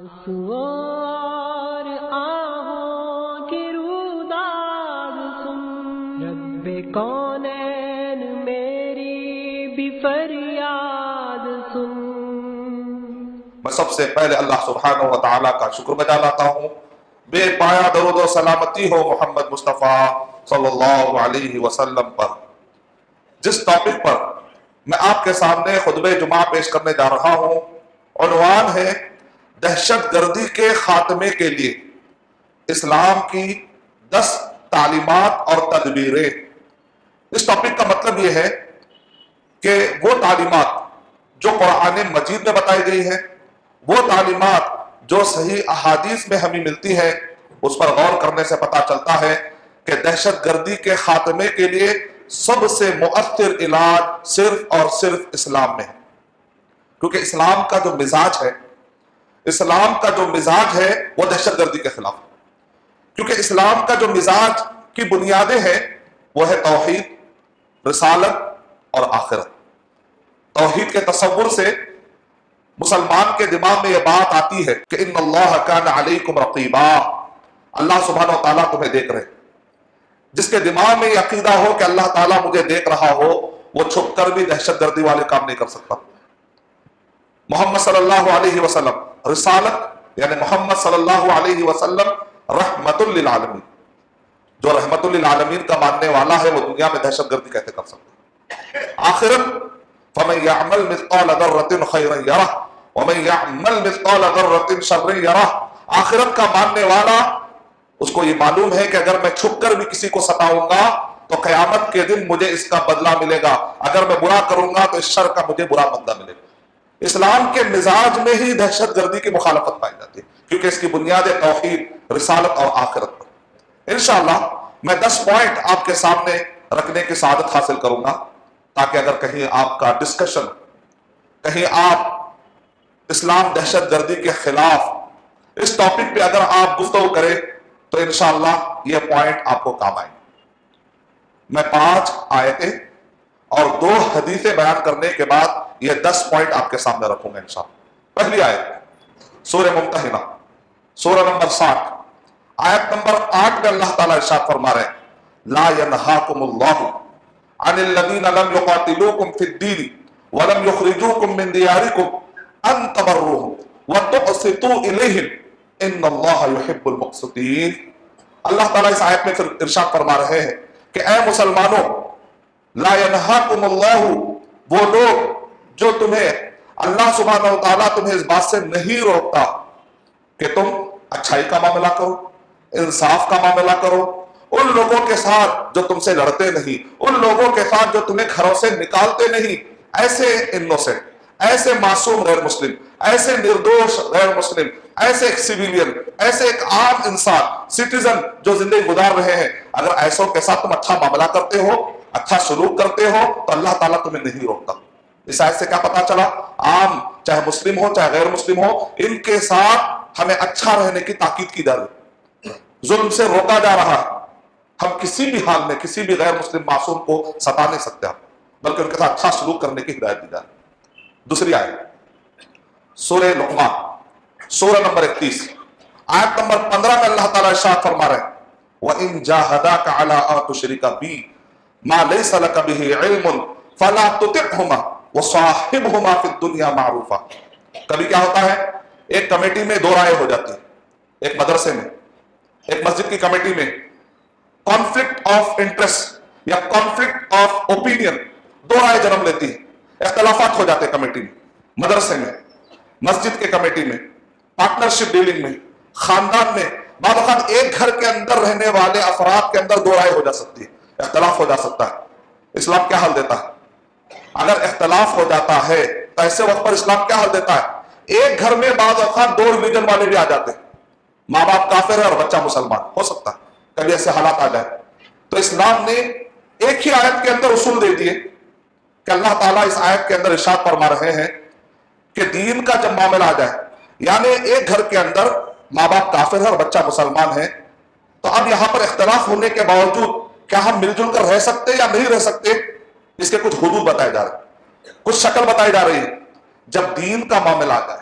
آنسوؤں اور آہوں کی روداد سن، رب کونین میری بھی فریاد سن۔ میں سب سے پہلے اللہ سبحانہ و تعالیٰ کا شکر بجا لاتا ہوں، بے پایا درود و سلامتی ہو محمد مصطفیٰ صلی اللہ علیہ وسلم پر۔ جس ٹاپک پر میں آپ کے سامنے خطبہ جمعہ پیش کرنے جا رہا ہوں، عنوان ہے دہشت گردی کے خاتمے کے لیے اسلام کی 10 تعلیمات اور تدبیریں۔ اس ٹاپک کا مطلب یہ ہے کہ وہ تعلیمات جو قرآن مجید میں بتائی گئی ہیں، وہ تعلیمات جو صحیح احادیث میں ہمیں ملتی ہے، اس پر غور کرنے سے پتہ چلتا ہے کہ دہشت گردی کے خاتمے کے لیے سب سے مؤثر علاج صرف اور صرف اسلام میں ہے۔ کیونکہ اسلام کا جو مزاج ہے وہ دہشت گردی کے خلاف ہے۔ کیونکہ اسلام کا جو مزاج کی بنیادیں ہیں وہ ہے توحید، رسالت اور آخرت۔ توحید کے تصور سے مسلمان کے دماغ میں یہ بات آتی ہے کہ ان اللہ کان علیکم رقیبا، اللہ سبحانہ و تعالیٰ تمہیں دیکھ رہے۔ جس کے دماغ میں یہ عقیدہ ہو کہ اللہ تعالیٰ مجھے دیکھ رہا ہو، وہ چھپ کر بھی دہشت گردی والے کام نہیں کر سکتا۔ محمد صلی اللہ علیہ وسلم رسالت، یعنی محمد صلی اللہ علیہ وسلم رحمت للعالمین، جو رحمت للعالمین کا ماننے والا ہے وہ دنیا میں دہشت گردی کیسے کر سکتا ہے۔ آخرت، فَمَن يَعْمَلْ مِثْقَالَ ذَرَّةٍ خَيْرًا يَرَهُ وَمَن يَعْمَلْ مِثْقَالَ ذَرَّةٍ شَرًّا يَرَهُ۔ آخرت کا ماننے والا، اس کو یہ معلوم ہے کہ اگر میں چھپ کر بھی کسی کو ستاؤں گا تو قیامت کے دن مجھے اس کا بدلہ ملے گا، اگر میں برا کروں گا تو اس شر کا مجھے برا بدلہ ملے گا۔ اسلام کے مزاج میں ہی دہشت گردی کی مخالفت پائی جاتی ہے، کیونکہ اس کی بنیاد توحید، رسالت اور آخرت پر۔ انشاءاللہ میں 10 پوائنٹ آپ کے سامنے رکھنے کی سعادت حاصل کروں گا، تاکہ اگر کہیں آپ کا ڈسکشن، کہیں آپ اسلام دہشت گردی کے خلاف اس ٹاپک پہ اگر آپ گفتگو کریں تو انشاءاللہ یہ پوائنٹ آپ کو کام آئیں۔ میں 5 آیتیں اور 2 حدیثیں بیان کرنے کے بعد یہ 10 پوائنٹ آپ کے سامنے رکھوں گا انشاءاللہ۔ پہلی آیت سورہ ممتحنہ، سورہ نمبر 60، آیت نمبر 8 میں اللہ تعالیٰ ارشاد فرما رہے ہیں، لا ینہاکم اللہ عن الذین لم یقاتلوکم فی الدین ولم یخرجوکم من دیارکم ان تبروہم وتقسطوا الیہم ان اللہ یحب المقسطین۔ اللہ تعالیٰ اس آیت میں پھر ارشاد فرما رہے ہیں کہ اے مسلمانوں، لا ینہاکم اللہ، وہ لوگ جو تمہیں، اللہ سبحانہ و تعالیٰ تمہیں اس بات سے نہیں روکتا کہ تم اچھائی کا معاملہ کرو، انصاف کا معاملہ کرو، ان لوگوں کے ساتھ جو تم سے لڑتے نہیں، ان لوگوں کے ساتھ جو تمہیں گھروں سے نکالتے نہیں، ایسے انوسنٹ، ایسے معصوم غیر مسلم، ایسے نردوش غیر مسلم، ایسے ایک سیویلین، ایسے ایک عام انسان، سٹیزن جو زندگی گزار رہے ہیں، اگر ایسوں کے ساتھ تم اچھا معاملہ کرتے ہو، اچھا سلوک کرتے ہو تو اللہ تعالیٰ تمہیں نہیں روکتا۔ اس آیت سے کیا پتا چلا؟ عام، چاہے مسلم ہو چاہے غیر مسلم ہو، ان کے ساتھ ہمیں اچھا رہنے کی تاکید کی جا رہی، ظلم سے روکا جا رہا ہے۔ ہم کسی بھی حال میں کسی بھی غیر مسلم معصوم کو ستا نہیں سکتے، بلکہ ان کے ساتھ اچھا سلوک کرنے کی ہدایت دی جا رہی ہے۔ دوسری آیت سورہ لقمان، سورہ نمبر 31، آیت نمبر 15 میں اللہ تعالیٰ ارشاد فرما رہے ہیں، وَإِن جَاهَدَاكَ عَلَىٰ أَن تُشْرِكَ بِي مَا لَيْسَ لَكَ بِهِ عِلْمٌ فَلَا تُطِعْهُمَا وَصَاحِبْهُمَا فِي الدُّنْيَا مَعْرُوفًا۔ کبھی کیا ہوتا ہے، ایک کمیٹی میں 2 رائے ہو جاتی ہے، ایک مدرسے میں، ایک مسجد کی کمیٹی میں کانفلکٹ آف انٹرسٹ یا کانفلکٹ آف اوپینین، 2 رائے جنم لیتی ہے، اختلافات ہو جاتے ہیں کمیٹی میں، مدرسے میں، مسجد کے کمیٹی میں، پارٹنرشپ ڈیلنگ میں، خاندان میں، بعض اوقات ایک گھر کے اندر رہنے والے افراد کے اندر 2 رائے ہو جا سکتی ہے، اختلاف ہو جا سکتا ہے۔ اسلام کیا حل دیتا ہے؟ اگر اختلاف ہو جاتا ہے تو ایسے وقت پر اسلام کیا حل دیتا ہے؟ ایک گھر میں بعض اوقات 2 ریلیجن والے بھی آ جاتے ہیں، ماں باپ کافر ہے اور بچہ مسلمان، ہو سکتا ہے کبھی ایسے حالات آ جائے، تو اسلام نے ایک ہی آیت کے اندر اصول دے دیے کہ اللہ تعالیٰ اس آیت کے اندر ارشاد فرما رہے ہیں کہ دین کا جب معاملہ آ جائے، یعنی ایک گھر کے اندر ماں باپ کافر ہے اور بچہ مسلمان ہے، تو اب یہاں پر اختلاف ہونے کے باوجود کیا ہم مل جل کر رہ سکتے یا نہیں رہ سکتے؟ اس کے کچھ حدود بتائے جا رہے ہیں، کچھ شکل بتائی جا رہی ہے۔ جب دین کا معاملہ آ جائے،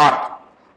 8,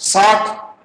60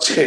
6,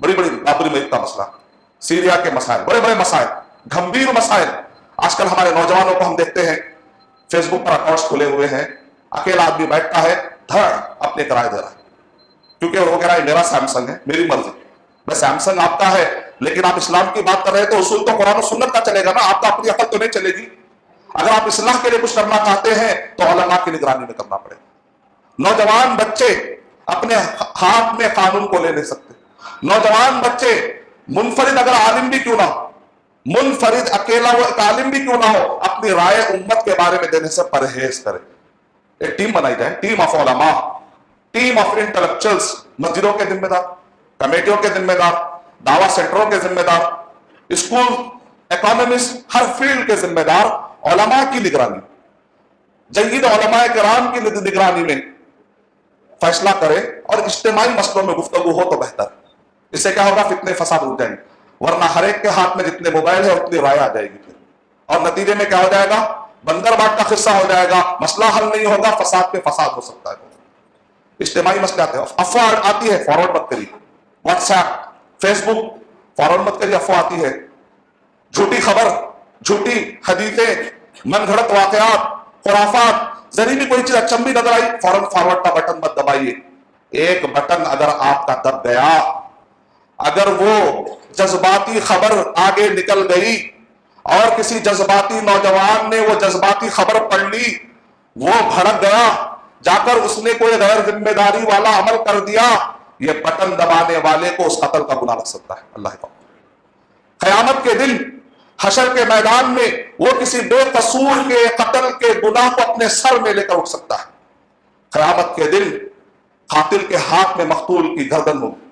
بڑی بڑی بابری مسجد کا مسئلہ، سیریا کے مسائل، بڑے بڑے مسائل، گھمبیر مسائل. آج کل ہمارے نوجوانوں کو ہم دیکھتے ہیں فیس بک پر اکاؤنٹس کھلے ہوئے ہیں، اکیلا آدمی بیٹھتا ہے دھڑ اپنے کرائے دے رہا ہے، کیونکہ وہ کہہ رہا ہے میرا سیمسنگ ہے، میری مرضی. میں سیمسنگ آپ کا ہے، لیکن آپ اسلام کی بات کر رہے ہیں تو اصول تو قرآن و سنت کا چلے گا نا، آپ کا اپنی عقل تو نہیں چلے گی. اگر آپ اصلاح کے لیے کچھ کرنا چاہتے ہیں تو علماء کی نگرانی میں کرنا پڑے گا. نوجوان بچے اپنے ہاتھ میں قانون کو لے سکتے، نوجوان بچے منفرد اگر عالم بھی کیوں نہ ہو، منفرد اکیلا وہ ایک عالم بھی کیوں نہ ہو، اپنی رائے امت کے بارے میں دینے سے پرہیز کرے. ایک ٹیم بنائی جائے، ٹیم آف علماء، ٹیم آف انٹلیکچوئلز، مسجدوں کے ذمہ دار، کمیٹیوں کے ذمہ دار، دعویٰ سینٹروں کے ذمہ دار، اسکول اکانومسٹ، ہر فیلڈ کے ذمہ دار علماء کی نگرانی، جید علماء کرام کی نگرانی میں فیصلہ کرے اور اجتماعی مسئلوں میں گفتگو ہو تو بہتر. اس سے کیا ہوگا؟ فتنے فساد رک جائیں گے، ورنہ ہر ایک کے ہاتھ میں جتنے موبائل ہے اتنی رائے آ جائے گی پھر، اور نتیجے میں کیا ہو جائے گا؟ بندر باٹ کا قصہ ہو جائے گا، مسئلہ حل نہیں ہوگا، فساد پہ فساد ہو سکتا ہے. اجتماعی مسئلے آتے ہیں، افواہ آتی ہے فارورڈ مت کریے، واٹس ایپ فیس بک فارورڈ مت کریے، افواہ آتی ہے، جھوٹی خبر، جھوٹی حدیثیں، من گھڑت واقعات، خرافات، ذری بھی کوئی چیز اچنبھی نظر آئی فوراً فارورڈ کا بٹن مت دبائیے. ایک بٹن اگر آپ کا دب گیا، اگر وہ جذباتی خبر آگے نکل گئی اور کسی جذباتی نوجوان نے وہ جذباتی خبر پڑھ لی، وہ بھڑک گیا، جا کر اس نے کوئی غیر ذمہ داری والا عمل کر دیا، یہ بٹن دبانے والے کو اس قتل کا گناہ لگ سکتا ہے. اللہ حفاظ. قیامت کے دن حشر کے میدان میں وہ کسی بے قصور کے قتل کے گناہ کو اپنے سر میں لے کر اٹھ سکتا ہے. قیامت کے دن قاتل کے ہاتھ میں مقتول کی گردن ہوگی.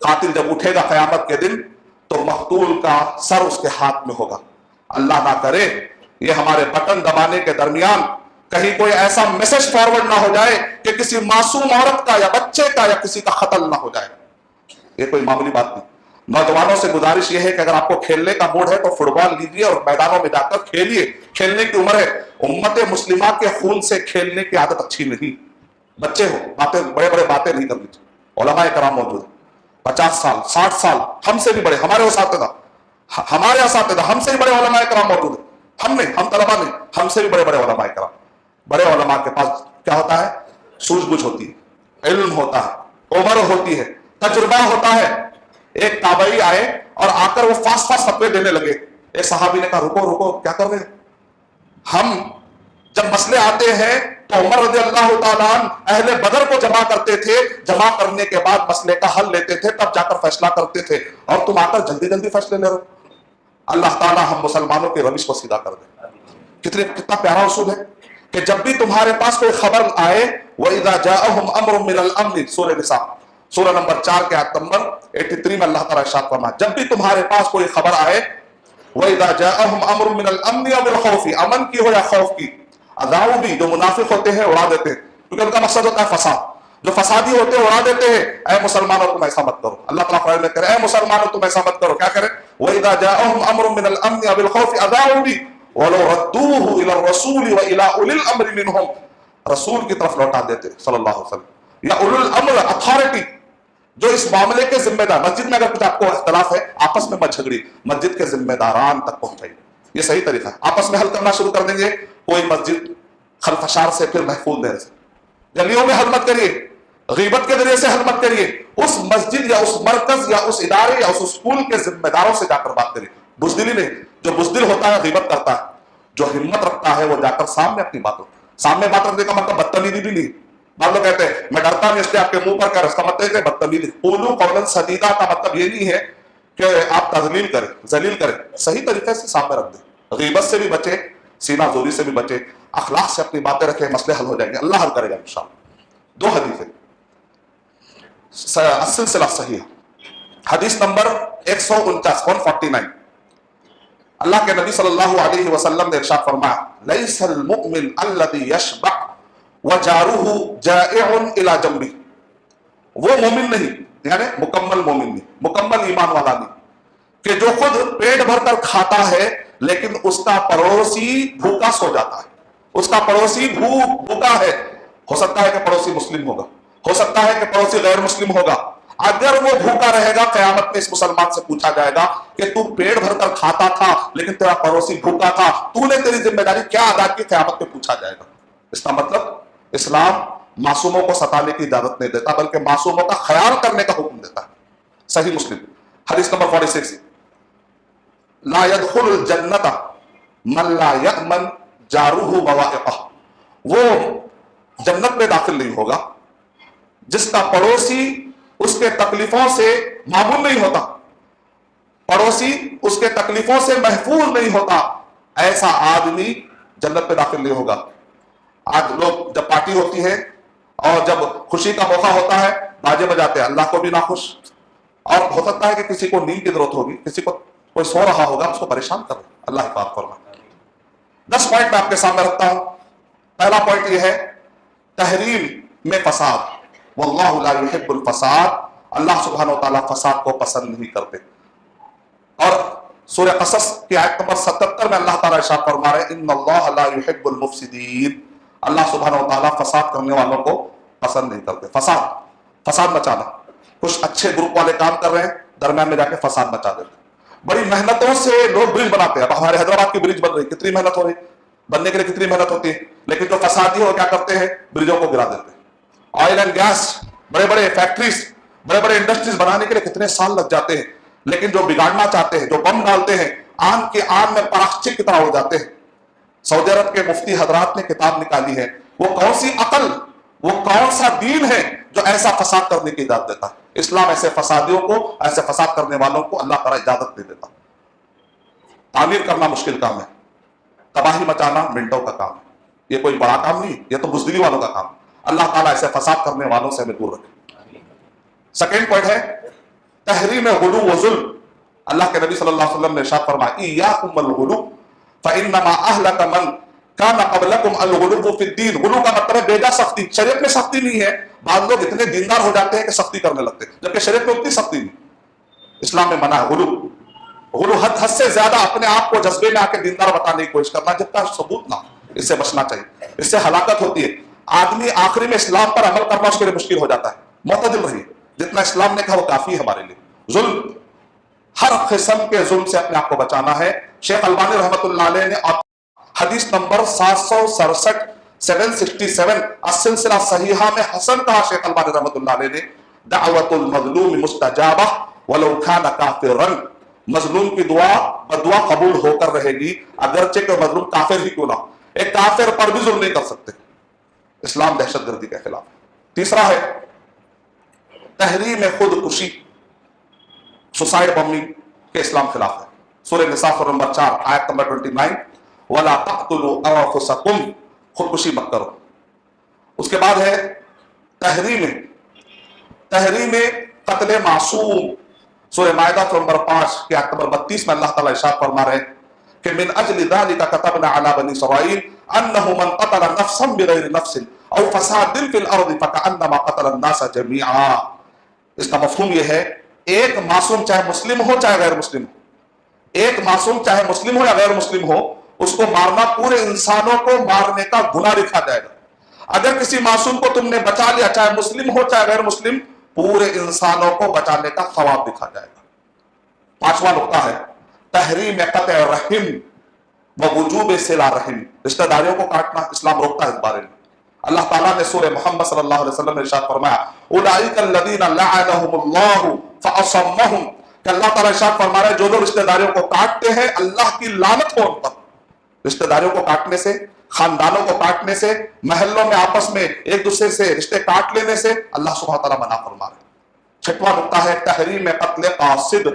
قاتل جب اٹھے گا قیامت کے دن تو مقتول کا سر اس کے ہاتھ میں ہوگا. اللہ نہ کرے یہ ہمارے بٹن دبانے کے درمیان کہیں کوئی ایسا میسج فارورڈ نہ ہو جائے کہ کسی معصوم عورت کا یا بچے کا یا کسی کا قتل نہ ہو جائے. یہ کوئی معمولی بات نہیں. نوجوانوں سے گزارش یہ ہے کہ اگر آپ کو کھیلنے کا موڈ ہے تو فٹ بال لیجیے اور میدانوں میں جا کر کھیلیے. کھیلنے کی عمر ہے. امت مسلمہ کے خون سے کھیلنے کی عادت اچھی نہیں. بچے ہو، باتیں بڑے بڑے باتیں نہیں کرنی چاہیے. علماء کرام موجود ہیں 50 سال 60 سال ہم سے بھی بڑے، ہمارے اساتذہ ہم سے بھی بڑے علماء کرام موجود ہیں. ہم نہیں، ہم طلبہ نہیں، ہم سے بھی بڑے بڑے علماء کرام. بڑے علماء کے پاس کیا ہوتا ہے؟ سوجھ بوجھ ہوتی ہے، علم ہوتا ہے، عمر ہوتی ہے، تجربہ ہوتا ہے. ایک تابعی آئے اور آ کر وہ فاسٹ فتوے دینے لگے. ایک صحابی نے کہا رکو رکو، کیا کر رہے ہیں؟ ہم جب مسئلے آتے ہیں تو عمر رضی اللہ تعالیٰ عنہ اہل بدر کو جمع کرتے تھے، جمع کرنے کے بعد مسئلے کا حل لیتے تھے، تب جا کر فیصلہ کرتے تھے، اور تم آ کر جلدی جلدی فیصلے لے رہے ہو. اللہ تعالیٰ ہم مسلمانوں کی روش کو سیدھا کر دے. کتنا پیارا اصول ہے کہ جب بھی تمہارے پاس کوئی خبر آئے، وَإِذَا جَاءَهُمْ أَمْرٌ مِّنَ الْأَمْنِ، سورہ نساء سورہ نمبر 4 کے آیت نمبر 83 میں اللہ تعالیٰ ارشاد فرمایا، جب بھی تمہارے پاس کوئی خبر آئے، وَإِذَا جَاءَهُمْ أَمْرٌ مِّنَ الْأَمْنِ أَوِ الْخَوْفِ، امن کی ہو یا خوف کی، اذاؤ بھی، جو منافق ہوتے ہیں اڑا دیتے ہیں، کیونکہ ان کا مقصد ہوتا ہے فساد. جو فسادی ہوتے ہیں اڑا دیتے ہیں، اے مسلمانوں تم ایسا مت کرو. اللہ تعالیٰ قرآن میں کہہ رہے ہیں اے مسلمانوں تم ایسا مت کرو. کیا کریں؟ وَإِذَا جَاءَهُمْ أَمْرٌ مِّنَ الْأَمْنِ أَوِ الْخَوْفِ اذاؤ بھی وَلَوْ رَدُّوهُ إِلَى الرَّسُولِ وَإِلَى أُولِي الْأَمْرِ مِنْهُمْ، رسول کی طرف لوٹا دیتے صلی اللہ علیہ وسلم، یا اولو الامر اتھارٹی جو اس معاملے کے ذمہ دار. مسجد میں اگر کچھ آپ کو اختلاف ہے آپس میں مت جھگڑی، مسجد کے ذمہ داران تک پہنچائیے. یہ صحیح طریقہ ہے. آپس میں حل کرنا شروع کر دیں گے، کوئی مسجد خلفشار سے پھر محفوظ نہیں رہ. گلیوں میں حل مت کریے، غیبت کے ذریعے سے حل مت کریے. اس مسجد یا اس مرکز یا اس ادارے یا اس اسکول کے ذمہ داروں سے جا کر بات کریے. بزدلی نہیں. جو بزدل ہوتا ہے غیبت کرتا ہے، جو ہمت رکھتا ہے وہ جا کر سامنے اپنی بات ہوتی ہے. سامنے بات رکھنے کا مطلب بدتمیزی بھی نہیں. بعض لوگ کہتے ہیں میں ڈرتا نہیں اس لیے آپ کے منہ پر کر، اس کا مطلب ہے بدتمیزی. قولوا قولا سدیدا کا مطلب یہ نہیں ہے کہ آپ تذلیل کریں، ذلیل کریں. صحیح طریقے سے سامنے رکھ دیں. غیبت سے بھی بچے، سینہ زوری سے بھی بچے، اخلاق سے اپنی باتیں رکھیں، مسئلے حل ہو جائیں گے. اللہ حل کرے گا انشاءاللہ. 2 حدیثیں السلسلہ صحیح. حدیث نمبر 149 149. اللہ کے نبی صلی اللہ علیہ وسلم نے ارشاد فرمایا لیس المؤمن الذی یشبع وجارہ جائع الی جنبہ. وہ مومن نہیں، یعنی مکمل مومن نہیں، مکمل ایمان والا نہیں، کہ جو خود پیٹ بھر کر کھاتا ہے لیکن اس کا پڑوسی بھوکا سو جاتا ہے. اس کا پڑوسی بھوکا ہے. ہو سکتا ہے کہ پڑوسی مسلم ہوگا، ہو سکتا ہے کہ پڑوسی غیر مسلم ہوگا. اگر وہ بھوکا رہے گا قیامت میں اس مسلمان سے پوچھا جائے گا کہ تو پیٹ بھر کر کھاتا تھا لیکن تیرا پڑوسی بھوکا تھا، تو نے تیری ذمہ داری کیا ادا کی، قیامت میں پوچھا جائے گا۔ اس کا مطلب اسلام معصوموں کو ستانے کی اجازت نہیں دیتا بلکہ معصوموں کا خیال کرنے کا حکم دیتا ہے۔ صحیح مسلم حدیث نمبر 46، لا يدخل الجنت من لا یأمن جارہ بوائقہ، وہ جنت میں داخل نہیں ہوگا جس کا پڑوسی اس کے تکلیفوں سے معمول نہیں ہوتا، پڑوسی اس کے تکلیفوں سے محفوظ نہیں ہوتا، ایسا آدمی جنت میں داخل نہیں ہوگا۔ آج لوگ جب پارٹی ہوتی ہے اور جب خوشی کا موقع ہوتا ہے باجے بجاتے ہیں، اللہ کو بھی ناخوش، اور ہو سکتا ہے کہ کسی کو نیند کی ضرورت ہوگی، کسی کو کوئی سو رہا ہوگا، اس کو پریشان کر رہے، اللہ حفاظت فرمائے۔ 10 پوائنٹ میں آپ کے سامنے رکھتا ہوں۔ پہلا پوائنٹ یہ ہے تحریم میں فساد، واللہ لا يحب الفساد، اللہ سبحانہ وتعالیٰ فساد کو پسند نہیں کرتے۔ اور سورہ قصص کی آیت نمبر 77 میں اللہ تعالیٰ ارشاد فرما رہے ہیں ان اللہ لا يحب المفسدین، اللہ سبحانہ وتعالیٰ فساد کرنے والوں کو پسند نہیں کرتے۔ فساد مچانا، کچھ اچھے گروپ والے کام کر رہے ہیں، درمیان میں جا کے فساد مچا دیتے ہیں۔ بڑی محنتوں سے لوگ برج بناتے ہیں، اب ہمارے حیدرآباد کی برج بن رہی، کتنی محنت ہو رہی، بننے کے لیے کتنی محنت ہوتی ہے، لیکن جو فسادی ہو کیا کرتے ہیں، برجوں کو گرا دیتے ہیں۔ آئل اینڈ گیس، بڑے بڑے فیکٹریز، بڑے بڑے انڈسٹریز بنانے کے لیے کتنے سال لگ جاتے ہیں، لیکن جو بگاڑنا چاہتے ہیں، جو بم ڈالتے ہیں، آن کے آن میں پراخچک کی طرح ہو جاتے ہیں۔ سعودی عرب کے مفتی حضرات نے کتاب نکالی ہے، وہ کون سی عقل، وہ کون سا دین ہے جو ایسا فساد کرنے کی اجازت دیتا ہے؟ اسلام ایسے فسادیوں کو، ایسے فساد کرنے والوں کو اللہ تعالیٰ اجازت نہیں دیتا۔ تعمیر کرنا مشکل کام ہے، تباہی مچانا منٹوں کا کام ہے، یہ کوئی بڑا کام نہیں، یہ تو بزدلی والوں کا کام ہے۔ اللہ تعالیٰ ایسے فساد کرنے والوں سے ہمیں دور رکھے۔ سیکنڈ پوائنٹ ہے تحریم غلو و ظلم، اللہ کے نبی صلی اللہ علیہ وسلم نے ارشاد فرمایا ایاکم الغلو فانما اہلک من کان قبلکم الغلو فی الدین۔ غلو کا مطلب ہے بیجا سختی، شریعت میں سختی نہیں ہے۔ بعض لوگ اتنے دیندار ہو جاتے ہیں کہ سختی کرنے لگتے ہیں، جبکہ شریعت میں اتنی سختی نہیں، اسلام میں منع ہے غلو۔ غلو حد سے زیادہ اپنے آپ کو جذبے میں آ کے دیندار بتانے کی کوشش کرنا جب تک ثبوت نہ، اس سے بچنا چاہیے، اس سے ہلاکت ہوتی ہے۔ آدمی آخری میں اسلام پر عمل کرنا اس کے لیے مشکل ہو جاتا ہے۔ معتدل رہیے، جتنا اسلام نے کہا وہ کافی ہے ہمارے لیے۔ ظلم، ہر قسم کے ظلم سے اپنے آپ کو بچانا ہے۔ شیخ البانی رحمۃ اللہ علیہ نے حدیث نمبر 767 767 السلسلہ صحیحہ میں حسن کہا، شیخ البانی رحمۃ اللہ علیہ نے دعوت المظلوم مستجابہ ولو کان کافرا، مظلوم کی دعا بدعا قبول ہو کر رہے گی اگرچہ کہ مظلوم کافر ہی کیوں نہ ہو۔ ایک کافر پر بھی ظلم نہیں کر سکتے، اسلام دہشت گردی کے خلاف۔ تیسرا ہے تحریم خودکشی، سوسائڈ بمبنگ کے اسلام خلاف ہے۔ سورہ نساء سورہ نمبر 4 آیت نمبر 29 وَلَا تَقْتُلُوا أَنفُسَكُمْ، خودکشی مت کرو۔ اس کے بعد ہے تحریم قتل معصوم، سورہ مائدہ سورہ نمبر 5 کی آیت نمبر 32 میں اللہ تعالیٰ ارشاد فرما رہے ہیں کہ من اجل ذلك كتبنا على بني اسرائيل انه من قتل نفسا بغير نفس او فساد في الارض فكانما قتل الناس جميعا۔ اس کا مفہوم یہ ہے ایک معصوم چاہے مسلم ہو چاہے غیر مسلم ہو، ایک معصوم چاہے مسلم ہو یا غیر مسلم ہو، اس کو مارنا پورے انسانوں کو مارنے کا گناہ لکھا جائے گا۔ اگر کسی معصوم کو تم نے بچا لیا چاہے مسلم ہو چاہے غیر مسلم، پورے انسانوں کو بچانے کا ثواب لکھا جائے گا۔ پانچواں نقطہ ہے تحریم قطع رحم و وجوب صلہ رحم، رشتہ داریوں کو کاٹنا اسلام روکتا ہے۔ اس بارے میں اللہ تعالیٰ نے سورہ محمد صلی اللہ علیہ وسلم نے ارشاد فرمایا اولئک الذین لعنهم اللہ فاصمهم، کہ اللہ تعالیٰ ارشاد فرما رہا ہے جو لوگ رشتہ داریوں کو کاٹتے ہیں اللہ کی لعنت ہو ان پر۔ رشتہ داریوں کو کاٹنے سے، خاندانوں کو کاٹنے سے، محلوں میں آپس میں ایک دوسرے سے رشتے کاٹ لینے سے اللہ سبحانہ تعالیٰ منع فرما رہے ہیں۔ چھٹواں نقطہ ہے تحریم قتل قاصد،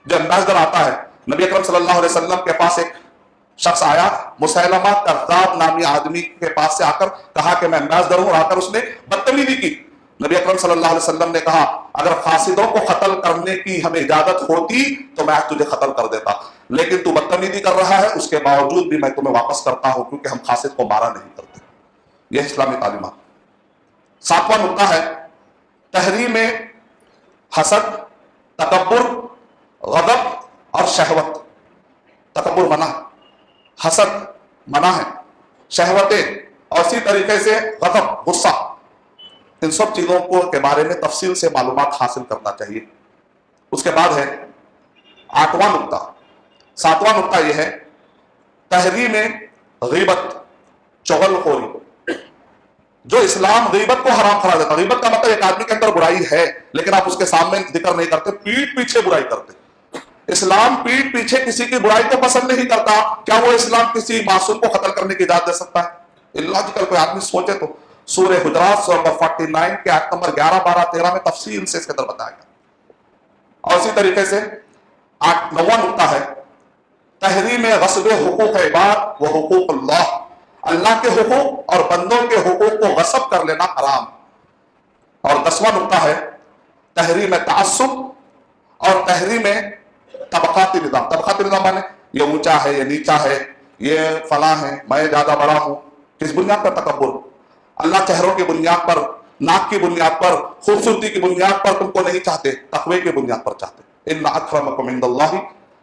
جو انداز آتا ہے۔ نبی اکرم صلی اللہ علیہ وسلم کے پاس ایک شخص آیا، مسیلمہ کذاب نامی آدمی کے پاس سے آ کر کہا کہ میں امبیسڈر ہوں، آ کر اس نے بدتمیزی کی۔ نبی اکرم صلی اللہ علیہ وسلم نے کہا اگر فاسدوں کو قتل کرنے کی ہمیں اجازت ہوتی تو میں تجھے قتل کر دیتا، لیکن تو بدتمیزی کر رہا ہے، اس کے باوجود بھی میں تمہیں واپس کرتا ہوں کیونکہ ہم فاسد کو مارا نہیں کرتے۔ یہ اسلامی تعلیمات۔ ساتواں نقطہ ہے تحریم حسد، تکبر، غضب اور شہوت۔ تکبر منع ہے، حسد منع ہے، شہوتیں اور اسی طریقے سے غضب، غصہ۔ ان سب چیزوں کے بارے میں تفصیل سے معلومات حاصل کرنا چاہیے. اس کے بعد ہے 8واں نقطہ. 7واں نقطہ یہ ہے تحریم غیبت، چغل خوری. جو اسلام غیبت کو حرام قرار دیتا، غیبت کا مطلب ایک آدمی کے اندر برائی ہے لیکن آپ اس کے سامنے ذکر نہیں کرتے، پیٹھ پیچھے برائی کرتے. اسلام پیٹھ پیچھے کسی کی برائی کو پسند نہیں کرتا. کیا وہ اسلام کسی معصوم کو قتل کرنے کی اجازت دے سکتا ہے؟ اللاجیکل کوئی آدمی سوچے تو سورہ حجرات سورہ نمبر 49 کے آیت نمبر 11، 12، 13 میں تفصیل سے اس کے اندر بتایا گیا. اور اسی طریقے سے 9واں نقطہ ہے تحریم غصب حقوق عباد و حقوق اللہ. اللہ کے حقوق اور بندوں کے حقوق کو غصب کر لینا حرام. اور 10واں نقطہ ہے تحریم تعصب اور تحریم طبقاتی نظام. طبقاتی نظام مانے یہ اونچا ہے، یہ نیچا ہے، یہ فلاں ہے، میں زیادہ بڑا ہوں. کس بنیاد پر تکبر؟ اللہ چہروں کی بنیاد پر، ناک کی بنیاد پر، خوبصورتی کی بنیاد پر تم کو نہیں چاہتے، تقوی کی بنیاد پر چاہتے. ان اکرمکم عند اللہ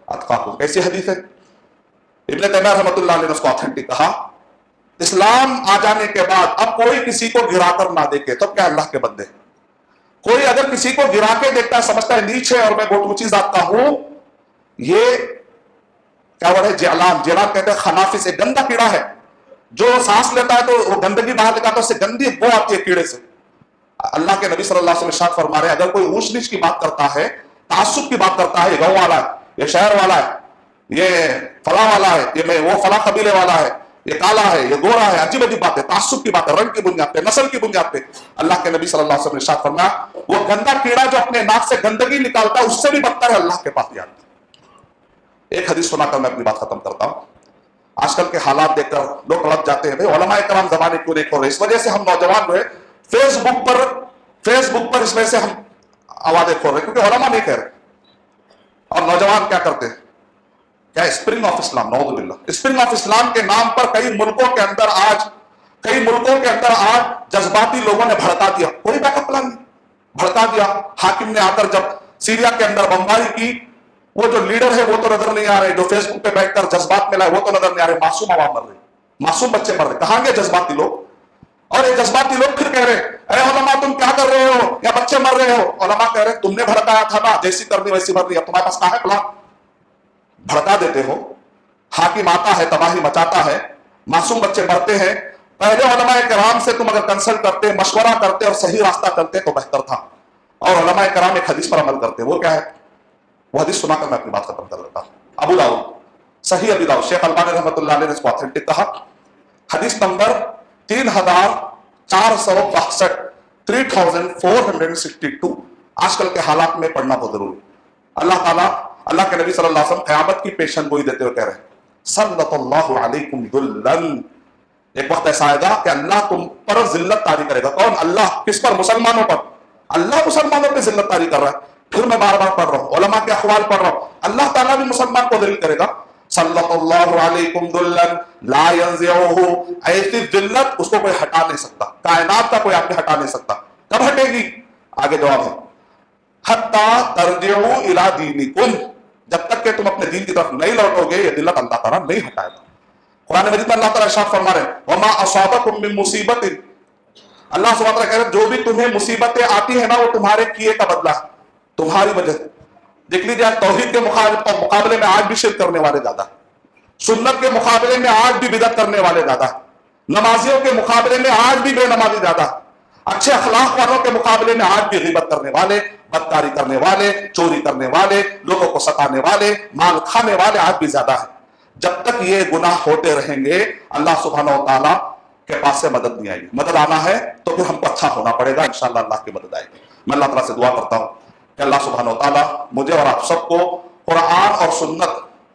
اتقاکم. کیسی حدیث ہے؟ ابن تیمیہ رحمۃ اللہ علیہ نے اس کو آتھینٹک کہا. اسلام آ جانے کے بعد اب کوئی کسی کو گرا کر نہ دیکھے. تب کیا اللہ کے بندے، کوئی اگر کسی کو گرا کے دیکھتا ہے سمجھتا ہے نیچے اور میں بہت اونچی ذات کا ہوں. یہ کیا ورڈ ہے؟ جعلان. جعلان کہتے ہیں خنافس، ایک گندا کیڑا ہے جو سانس لیتا ہے تو وہ گندگی باہر نکالتا ہے، اس سے گندی بو آتی ہے کیڑے سے. اللہ کے نبی صلی اللہ علیہ وسلم ارشاد فرما رہے ہیں اگر کوئی اونچ نیچ کی بات کرتا ہے، تعصب کی بات کرتا ہے، یہ گاؤں والا ہے، یہ شہر والا ہے، یہ فلاں والا ہے، یہ وہ فلاں قبیلے والا ہے، یہ کالا ہے، یہ گورا ہے، عجیب عجیب باتیں، تعصب کی باتیں، رنگ کی بنیاد پہ، نسل کی بنیاد پہ. اللہ کے نبی صلی اللہ علیہ وسلم نے ارشاد فرمایا وہ گندا کیڑا جو اپنے ناک سے گندگی نکالتا ہے اس سے بھی بدتر ہے اللہ کے پاس جاتا ہے. ایک حدیث سنا کر میں اپنی بات ختم کرتا ہوں. آج کل کے حالات دیکھ کر لوگ تڑپ جاتے ہیں بھائی علماء کرام زمانے کیوں نہیں کھول رہے. اس وجہ سے ہم نوجوان جو ہے فیس بک پر اس وجہ سے ہم آوازیں کھول رہے کیونکہ علماء نہیں کہہ رہے. اور نوجوان کیا کرتے ہیں؟ کیا اسپرنگ آف اسلام، نعوذ باللہ، اسپرنگ آف اسلام کے نام پر کئی ملکوں کے اندر آج جذباتی لوگوں نے بھڑکا دیا. کوئی بیک اپ پلان نہیں، بھڑکا دیا. حاکم نے آ کر جب سیریا کے اندر بمباری کی، وہ جو لیڈر ہے وہ تو نظر نہیں آ رہے، جو فیس بک پہ بیٹھ کر جذبات میں لائے وہ تو نظر نہیں آ رہے. معصوم عوام مر رہے، معصوم بچے مر رہے. کہاں گے جذباتی لوگ؟ اور یہ جذباتی لوگ پھر کہہ رہے اے علماء تم کیا کر رہے ہو، یا بچے مر رہے ہو. علماء کہہ رہے تم نے بھڑکایا تھا نا، جیسی کرنی ویسی مرنی، اب تمہارے پاس کہاں ہے پلان؟ بھڑکا دیتے ہو. حاکم آتا ہے، تباہی مچاتا ہے، معصوم بچے مرتے ہیں. پہلے علماء کرام سے تم اگر کنسلٹ کرتے، مشورہ کرتے اور صحیح راستہ کرتے تو بہتر تھا. اور علماء کرام ایک حدیث پر عمل کرتے. وہ کیا ہے؟ وہ حدیث سنا کر میں اپنی بات ختم کر لیتا ہوں. ابو داؤد، صحیح ابو داؤد، شیخ البانی رحمۃ اللہ علیہ نے اس کو آتھینٹک کہا. حدیث نمبر 3462، 3462. آج کل کے حالات میں پڑھنا بہت ضروری. اللہ تعالیٰ، اللہ کے نبی صلی اللہ علیہ وسلم قیامت کی پیشن گوئی دیتے ہوئے کہہ رہے ہیں سلط اللہ علیکم ذلن. ایک وقت ایسا آئے گا کہ اللہ تم پر ذلت طاری کرے گا. کون؟ اللہ. کس پر؟ مسلمانوں پر. اللہ مسلمانوں پہ ذلت طاری کر رہا ہے. پھر میں بار بار پڑھ رہا ہوں، علماء کے اقوال پڑھ رہا ہوں. اللہ تعالیٰ بھی مسلمان کو ذلیل کرے گا. سلط اللہ علیکم ذلن لا ينزعہ. ایسی ذلت اس کو کوئی ہٹا نہیں سکتا، کائنات کا کوئی آپ نے ہٹا نہیں سکتا. کب ہٹے گی؟ آگے جواب ہے حتی ترجعوا الی دینکم. جب تک کہ تم اپنے دین کی طرف نہیں لوٹو گے یہ ذلت اللہ تعالیٰ نہیں ہٹائے گا. قرآن مجید میں اللہ تعالیٰ ارشاد فرما رہے ہیں وما اصابکم من مصیبت. اللہ سبحانہ وتعالیٰ کہہ رہے ہیں جو بھی تمہیں مصیبتیں آتی ہیں نا وہ تمہارے کیے کا بدلہ ہے، تمہاری وجہ سے. دیکھ لیجیے توحید کے مقابلے میں آج بھی شرک کرنے والے زیادہ، سنت کے مقابلے میں آج بھی بدعت کرنے والے زیادہ، نمازیوں کے مقابلے میں آج بھی بے نمازی زیادہ، اچھے اخلاق والوں کے مقابلے میں آج بھی غیبت کرنے والے، بدکاری کرنے والے، چوری کرنے والے، لوگوں کو ستانے والے، مال کھانے والے آج بھی زیادہ ہیں. جب تک یہ گناہ ہوتے رہیں گے اللہ سبحانہ و تعالیٰ کے پاس سے مدد نہیں آئے گی. مدد آنا ہے تو پھر ہم کو اچھا ہونا پڑے گا، انشاءاللہ اللہ کی مدد آئے گی. میں اللہ تعالیٰ سے دعا کرتا ہوں کہ اللہ سبحانہ و تعالیٰ مجھے اور آپ سب کو قرآن اور سنت،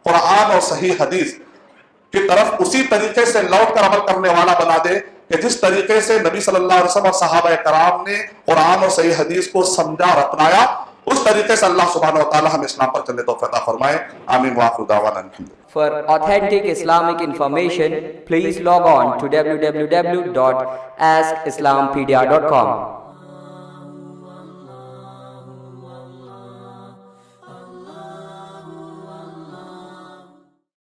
قرآن اور صحیح حدیث کی طرف اسی طریقے سے لوٹ کر عمل کرنے والا بنا دے کہ جس طریقے سے نبی صلی اللہ علیہ وسلم اور صحابہ کرام نے قرآن اور صحیح حدیث کو سمجھا اور اپنایا، اس طریقے سے اللہ سبحانہ و تعالیٰ ہمیں اسلام پر چلنے توفیق عطا فرمائے. آمین وآخر دعوانا الحمد للہ. For authentic Islamic information, please log on to www.askislampedia.com.